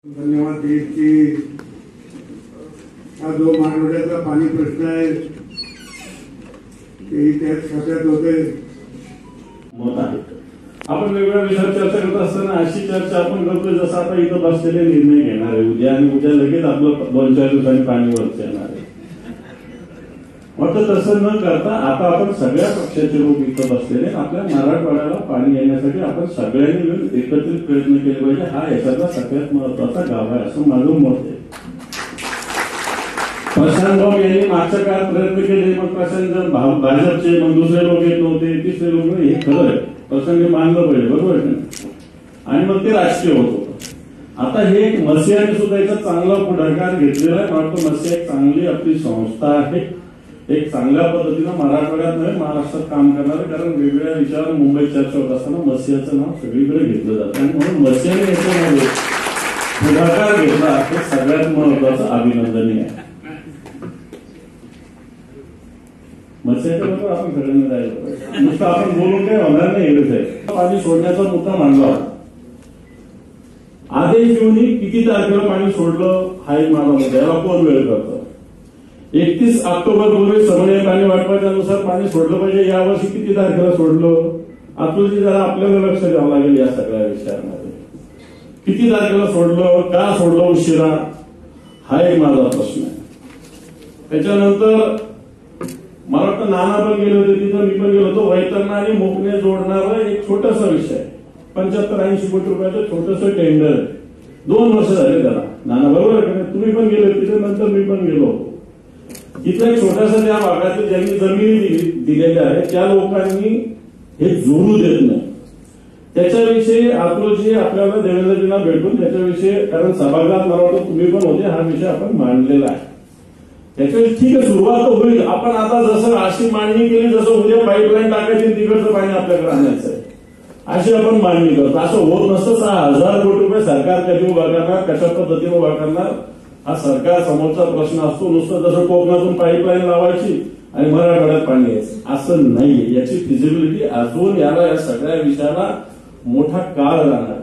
धन्यवाद देईल की हा जो मानवड्याचा पाणी प्रश्न आहे तेही त्याच खात्यात होते. मत आहे. आपण वेगवेगळ्या विषयावर चर्चा करत असताना अशी चर्चा आपण करतोय जसं आता इथं बसलेले निर्णय घेणार आहे उद्या आणि उद्या लगेच आपलं 2-4 दिवसांनी पाणी वरच येणार आहे. वाटतं तसं न करता आता आपण सगळ्या पक्षाचे लोक इथं बसलेले आपल्या मराठवाड्याला पाणी येण्यासाठी आपण सगळ्यांनी मिळून एकत्रित प्रयत्न केले पाहिजे. हा याच्यातला सगळ्यात महत्वाचा गाव आहे असं माझं मत आहे. प्रशांत भाऊ यांनी मागच्या काळात प्रयत्न केले, मग प्रशांत भाजपचे मग दुसरे लोक येत नव्हते, तिसरे लोक हे खरं आहे प्रसंगी मानलं पाहिजे बरोबर आहे आणि मग ते राजकीय होत होतं. आता हे एक मसियाने सुद्धा याचा चांगला पुढाकार घेतलेला आहे. वाटतं मसिया एक चांगली आपली संस्था आहे, एक चांगल्या पद्धतीनं मराठवाड्यात नव्हे महाराष्ट्रात काम करणार आहे. कारण वेगवेगळ्या विचार मुंबईत चर्चा होत असताना मसियाचं नाव सगळीकडे घेतलं जातं आणि म्हणून मसियाने याच्यामध्ये पुढाकार घेतला हे सगळ्यात महत्वाचं अभिनंदनीय आहे. मसियाच्या बरोबर आपण सगळ्यांना जायला पाहिजे. नुसतं आपण बोलून काही होणार नाही. एवढंच आहे. पाणी सोडण्याचा मुद्दा मांडला होता. आदेश घेऊनही किती तारखेला पाणी सोडलं हा एक माझा मुद्दा. याला कोण वेळ करतो. 31 ऑक्टोबर पूर्वी समन्वय पाणी वाटपाच्या नुसार पाणी सोडलं पाहिजे. यावर्षी किती तारखेला सोडलं अतुलजी जरा आपल्याला लक्ष द्यावं लागेल या सगळ्या विषयांमध्ये. किती तारखेला सोडलं, का सोडलं उशिरा हा एक माझा प्रश्न आहे. त्याच्यानंतर मला वाटतं नाना पण गेले होते तिथं, मी पण गेलो होतो. वैतरणा आणि मोकणे जोडणारा एक छोटासा विषय 75-80 कोटी रुपयाचं छोटंसं टेंडर आहे. 2 वर्ष झाले त्याला. नाना बरोबर आहे, तुम्ही पण गेले तिथे, नंतर मी पण गेलो. तिथं एक छोटासा त्या भागात ज्यांनी जमिनी दिलेल्या आहेत त्या लोकांनी हे जोडू देत नाही. त्याच्याविषयी अतुलजी आपल्याला देवेंद्रजींना भेटून त्याच्याविषयी, कारण सभागृहात मला वाटतं तुम्ही पण होते, हा विषय आपण मांडलेला आहे. त्याच्याविषयी ठीक आहे सुरुवात होईल. आपण आता जसं अशी मांडणी केली जसं उद्या पाईपलाईन टाकायची तिकडचं पाणी आपल्याकडे आणायचं आहे अशी आपण मांडणी करतो. असं होत नसतं. 6,000 कोटी रुपये सरकार कधी उभा करणार, कशा पद्धतीने उभा करणार हा सरकार समोरचा प्रश्न असतो. नुसतं जसं कोकणातून पाईपलाईन लावायची आणि मराठवाड्यात पाणी यायचं असं नाहीये. याची फिजिबिलिटी अजून याला या सगळ्या विषयाला मोठा काळ राहणार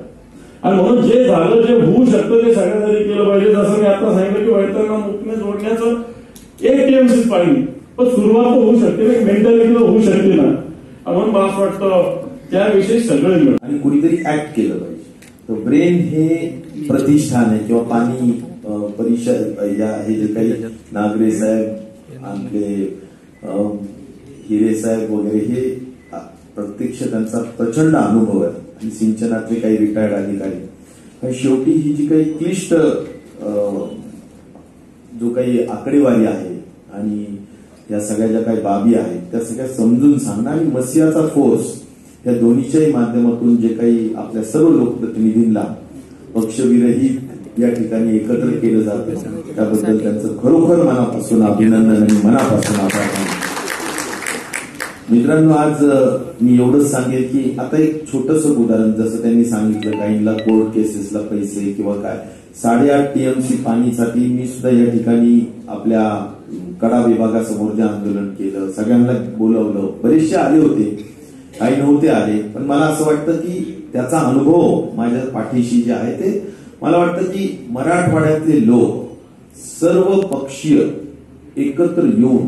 आणि म्हणून जे झालं जे होऊ शकतं ते सगळ्यांनी केलं पाहिजे. जसं मी आता सांगितलं की वैतरणा मुकणे जोडण्याचं 1 TMC पाणी पण सुरुवात होऊ शकते, मेंटॅलिटीला होऊ शकते ना. म्हणून मला असं वाटतं त्याविषयी सगळं मिळतं आणि कुणीतरी ऍक्ट केलं पाहिजे. तर ब्रेन हे प्रतिष्ठान आहे किंवा पाणी परिषद या हे जे काही नागरे साहेब आपले हिरे साहेब वगैरे हे प्रत्यक्ष त्यांचा प्रचंड अनुभव आहे आणि सिंचनातले काही रिटायर्ड अधिकारी. शेवटी ही जी काही क्लिष्ट जो काही आकडेवारी आहे आणि या सगळ्या ज्या काही बाबी आहेत त्या सगळ्या समजून सांगणं आणि मसियाचा फोर्स या दोन्हीच्याही माध्यमातून जे काही आपल्या सर्व लोकप्रतिनिधींना पक्षविरहित या ठिकाणी एकत्र केलं जातं त्याबद्दल त्यांचं खरोखर मनापासून अभिनंदन आणि मनापासून आभार मानतो. मित्रांनो, आज मी एवढंच सांगेन की आता एक छोटंसं उदाहरण जसं त्यांनी सांगितलं काहींना कोर्ट केसेसला पैसे किंवा काय 8.5 TMC पाणीसाठी मी सुद्धा या ठिकाणी आपल्या कडा विभागासमोर जे आंदोलन केलं, सगळ्यांना बोलवलं, बरेचसे आले होते, काही नव्हते आले. पण मला असं वाटतं की त्याचा अनुभव माझ्या पाठीशी जे आहे ते मला वाटतं की मराठवाड्यातले लोक सर्व पक्षीय एकत्र येऊन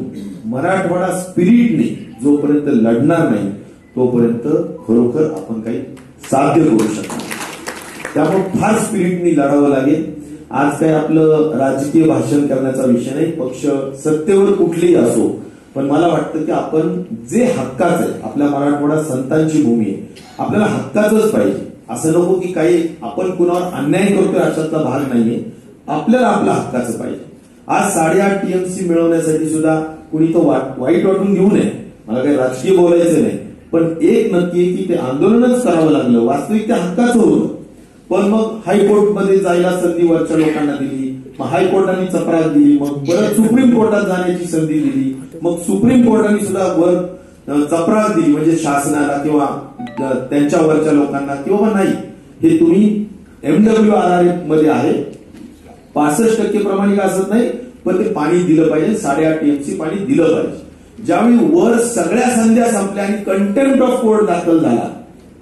मराठवाडा स्पिरिटने जोपर्यंत लढणार नाही तोपर्यंत खरोखर आपण काही साध्य करू शकणार. त्यामुळे फार स्पिरिटनी लढावं लागेल. आज काय आपलं राजकीय भाषण करण्याचा विषय नाही. पक्ष सत्तेवर कुठलेही असो, पण मला वाटतं की आपण जे हक्काचं आहे, आपल्या मराठवाडा संतांची भूमी आहे, आपल्याला हक्काचंच पाहिजे. असं नको की काही आपण कुणावर अन्याय करतोय अशातला भाग नाहीये. आपल्याला आपल्या हक्काचं पाहिजे. आज 8.5 TMC मिळवण्यासाठी सुद्धा कुणी तो वाईट वाटून घेऊ नये. मला काही राजकीय बोलायचं नाही, पण एक नक्की आहे की ते आंदोलनच करावं लागलं. वास्तविक ते हक्काचं होतं, पण मग हायकोर्टमध्ये जायला संधी वरच्या लोकांना दिली, मग हायकोर्टाने चपराक दिली, मग परत सुप्रीम कोर्टात जाण्याची संधी दिली, मग सुप्रीम कोर्टाने सुद्धा वर चपराक दिली म्हणजे शासनाला किंवा त्यांच्या वरच्या लोकांना किंवा नाही हे तुम्ही MWRR मध्ये आहे 65% प्रमाणिक असत नाही, पण ते पाणी दिलं पाहिजे. 8.5 TMC पाणी दिलं पाहिजे. ज्यावेळी वर सगळ्या संध्या संपल्या आणि कंटेम्प्ट ऑफ कोर्ट दाखल झाला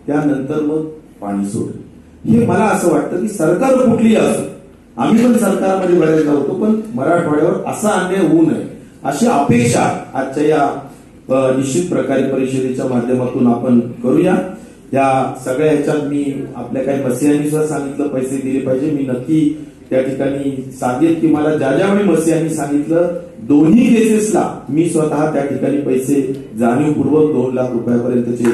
त्यानंतर मग पाणी सोडलं. हे मला असं वाटतं की सरकार कुठलीही असो आम्ही पण सरकारमध्ये बऱ्याचदा होतो, पण मराठवाड्यावर असा अन्याय होऊ नये अशी अपेक्षा आजच्या या निश्चित प्रकारे परिषदेच्या माध्यमातून आपण करूया. या सगळ्या ह्याच्यात मी आपल्या काही मसियांनी सुद्धा सांगितलं पैसे दिले पाहिजे. मी नक्की त्या ठिकाणी सांगेन की मला ज्या ज्यावेळी मसियांनी सांगितलं दोन्ही केसेसला मी स्वतः त्या ठिकाणी पैसे जाणीवपूर्वक 2 लाख रुपयापर्यंतचे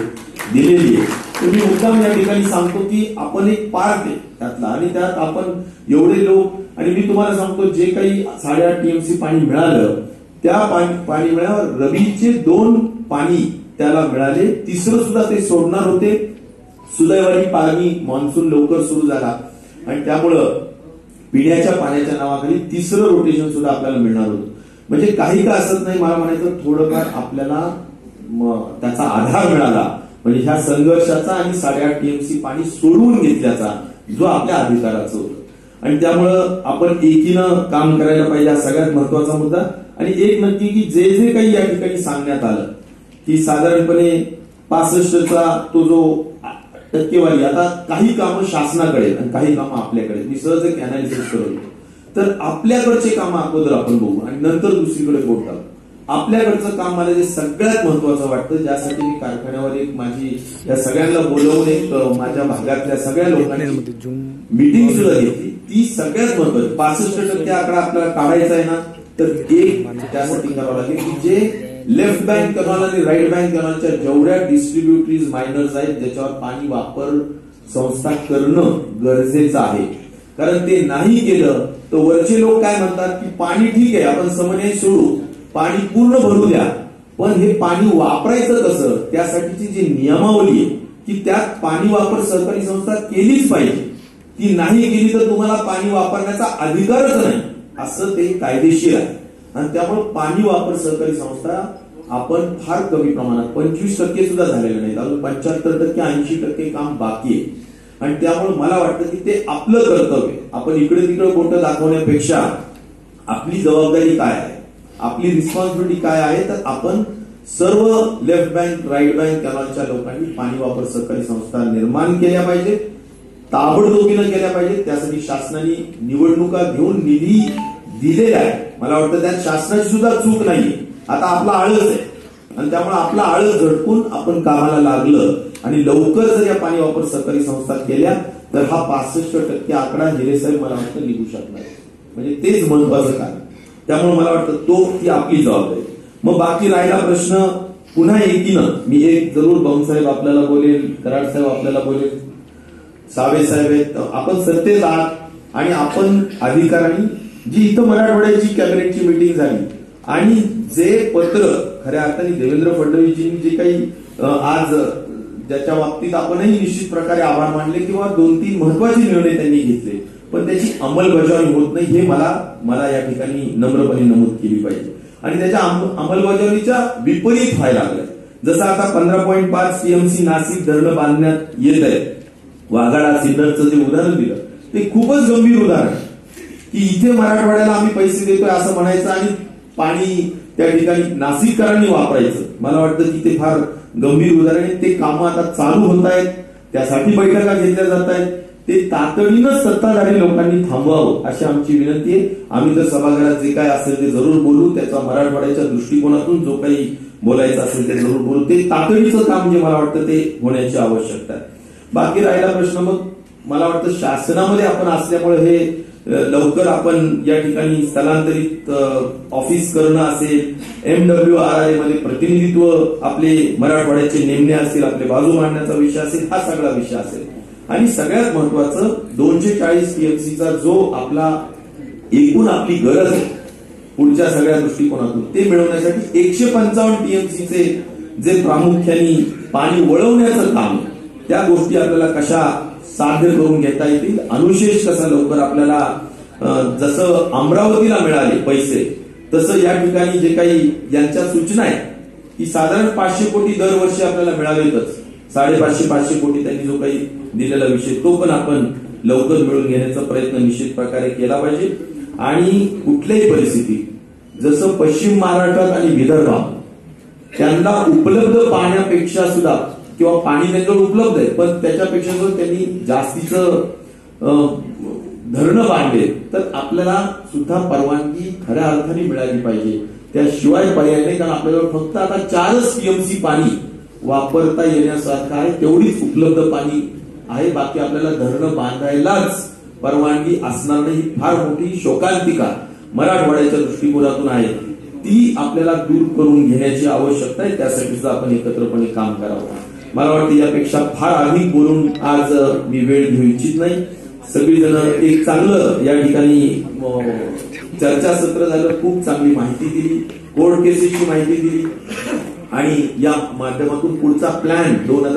दिलेली आहे. तर मी मुद्दाम या ठिकाणी सांगतो की आपण एक पार्ट आहे त्यातला, आणि त्यात आपण एवढे लोक, आणि मी तुम्हाला सांगतो जे काही 8.5 टीएमसी पाणी मिळालं त्या पाणी मिळाल्यावर रवीचे 2 पाणी त्याला मिळाले, तिसरं सुद्धा ते सोडणार होते. सुदैवाने पाणी मान्सून लवकर सुरू झाला आणि त्यामुळं पिण्याच्या पाण्याच्या नावाखाली तिसरं रोटेशन सुद्धा आपल्याला मिळणार होतं. म्हणजे काही का असत नाही, मला म्हणायचं थोडंफार आपल्याला त्याचा आधार मिळाला, म्हणजे ह्या संघर्षाचा आणि 8.5 टीएमसी पाणी सोडवून घेतल्याचा जो आपल्या अधिकाराचं होतं. आणि त्यामुळं आपण एकीनं काम करायला पाहिजे, हा सगळ्यात महत्वाचा मुद्दा. आणि एक नक्की की जे जे काही या ठिकाणी सांगण्यात आलं की साधारणपणे 65चा तो जो टक्केवारी, आता काही कामं शासनाकडे आणि काही कामं आपल्याकडे, मी सहज एक अनालिसिस करतो. तर आपल्याकडचे कामं अगोदर आपण बघू आणि नंतर दुसरीकडे बोट टाकू. आपल्याकडचं काम मला जे सगळ्यात महत्वाचं वाटतं, ज्यासाठी मी कारखान्यावर एक माझी या सगळ्यांना बोलवून एक माझ्या भागातल्या सगळ्या लोकांनी मीटिंग सुद्धा घेतली, ती सगळ्यात महत्वाची. 65% आकडा आपल्याला काढायचा आहे ना, तर एक त्यासाठी करावं लागेल की जे लेफ्ट बँक कॅनॉल आणि राईट बँक कॅनॉलच्या जेवढ्या डिस्ट्रीब्युटरीज मायनर्स आहेत ज्याच्यावर पाणी वापर संस्था करणं गरजेचं आहे. कारण ते नाही केलं तर वरचे लोक काय म्हणतात की पाणी ठीक आहे आपण समन्वय सोडू, पाणी पूर्ण भरू द्या, पण हे पाणी वापरायचं कसं, त्यासाठीची जी नियमावली आहे की त्यात पाणी वापर सहकारी संस्था केलीच पाहिजे. ती नाही केली तर तुम्हाला पाणी वापरण्याचा अधिकारच नाही, असं ते कायदेशीर आहे. आणि त्यामुळे पाणी वापर सहकारी संस्था आपण फार कमी प्रमाणात 25% सुद्धा झालेलं नाही, अजून 75% 80% काम बाकी आहे. आणि त्यामुळे मला वाटतं की ते आपलं कर्तव्य, आपण इकडे तिकडे बोटं दाखवण्यापेक्षा आपली जबाबदारी काय आहे, आपली रिस्पॉन्सिबिलिटी काय आहे, तर आपण सर्व लेफ्ट बँक राईट बँक कॅनॉलच्या लोकांनी पाणी वापर सहकारी संस्था निर्माण केल्या पाहिजे, ताबडतोबीनं केल्या पाहिजे. त्यासाठी शासनाने निवडणुका घेऊन निधी दिलेला आहे. मला वाटतं त्यात शासनाची सुद्धा चूक नाहीये. आता आपला आळस आहे आणि त्यामुळे आपला आळस झटकून आपण कामाला लागलं आणि लवकर जर या पाणी वापर सहकारी संस्था केल्या तर हा 65% आकडा हिरेसाहेब मला वाटतं निघू शकणार. म्हणजे तेच महत्वाचं कारण. त्यामुळे मला वाटतं ती आपली जबाबदारी. मग बाकी राहिला प्रश्न पुन्हा एकीनं, मी एक जरूर भाऊसाहेब आपल्याला बोलेल, कराड साहेब आपल्याला बोलेल, सावे साहेब आहेत, आपण सत्तेत आहात आणि आपण अधिकाऱ्यांनी जी इथं मराठवाड्याची कॅबिनेटची मीटिंग झाली आणि जे पत्र खऱ्या अर्थाने देवेंद्र फडणवीसजींनी जे काही आज ज्याच्या बाबतीत आपणही निश्चित प्रकारे आभार मानले किंवा 2-3 महत्वाचे निर्णय त्यांनी घेतले, पण त्याची अंमलबजावणी होत नाही, हे मला या ठिकाणी नम्रपणे नमूद केली पाहिजे. आणि त्याच्या अंमलबजावणीच्या विपरीत व्हायला लागलंय. जसं आता 15.5 टीएमसी नाशिक धरणं बांधण्यात येत आहे, वाघाडा सिन्नरचं जे उदाहरण दिलं ते खूपच गंभीर उदाहरण की इथे मराठवाड्याला आम्ही पैसे देतोय असं म्हणायचं आणि पाणी त्या ठिकाणी नाशिककरांनी वापरायचं. मला वाटतं की ते फार गंभीर उदाहरण आहे. ते कामं आता चालू होत आहेत, त्यासाठी बैठका घेतल्या जात आहेत. ते तातडीनं सत्ताधारी लोकांनी थांबवावं अशी आमची विनंती आहे. आम्ही तर सभागृहात जे काय असेल ते जरूर बोलू, त्याचा मराठवाड्याच्या दृष्टिकोनातून जो काही बोलायचं असेल ते जरूर बोलू. ते तातडीचं काम जे मला वाटतं ते होण्याची आवश्यकता आहे. बाकी राहिला प्रश्न मग मला वाटतं शासनामध्ये आपण असल्यामुळे हे लवकर आपण या ठिकाणी स्थलांतरित ऑफिस करणं असेल, MWRI मध्ये प्रतिनिधित्व आपले मराठवाड्याचे नेमणे असतील, आपले बाजू मांडण्याचा विषय असेल, हा सगळा विषय असेल. आणि सगळ्यात महत्वाचं 240 टीएमसीचा जो आपला एकूण आपली गरज आहे पुढच्या सगळ्या दृष्टिकोनातून ते मिळवण्यासाठी 155 टीएमसीचे जे प्रामुख्याने पाणी वळवण्याचं काम, त्या गोष्टी आपल्याला कशा साध्य करून घेता येतील, अनुशेष कसा लवकर आपल्याला जसं अमरावतीला मिळाले पैसे तसं या ठिकाणी जे काही यांच्या सूचना आहेत की साधारण 500 कोटी दरवर्षी आपल्याला मिळावेतच. 550 कोटी त्यांनी जो काही दिलेला विषय तो पण आपण लवकर मिळवून घेण्याचा प्रयत्न निश्चित प्रकारे केला पाहिजे. आणि कुठल्याही परिस्थितीत जसं पश्चिम महाराष्ट्रात आणि विदर्भात त्यांना उपलब्ध पाण्यापेक्षा सुद्धा किंवा पाणी त्यांच्यावर उपलब्ध आहे पण त्याच्यापेक्षा त्यांनी जास्तीचं धरणं बांधले तर आपल्याला सुद्धा परवानगी खऱ्या अर्थाने मिळाली पाहिजे. त्याशिवाय पर्याय नाही, कारण आपल्याला फक्त आता 4च टीएमसी पाणी वापरता येण्यासारखं आहे, तेवढीच उपलब्ध पाणी आहे. बाकी आपल्याला धरणं बांधायलाच परवानगी असणार नाही. ही फार मोठी शोकांतिका मराठवाड्याच्या दृष्टिकोनातून आहे, ती आपल्याला दूर करून घेण्याची आवश्यकता आहे. त्यासाठी सुद्धा आपण एकत्रपणे काम करावं. मला वाटतं यापेक्षा फार अधिक बोलून आज मी वेळ घेऊ इच्छित नाही. सगळीजण एक चांगलं या ठिकाणी चर्चासत्र झालं, खूप चांगली माहिती दिली, कोर्ट केसेसची माहिती दिली आणि या माध्यमातून पुढचा प्लॅन 2000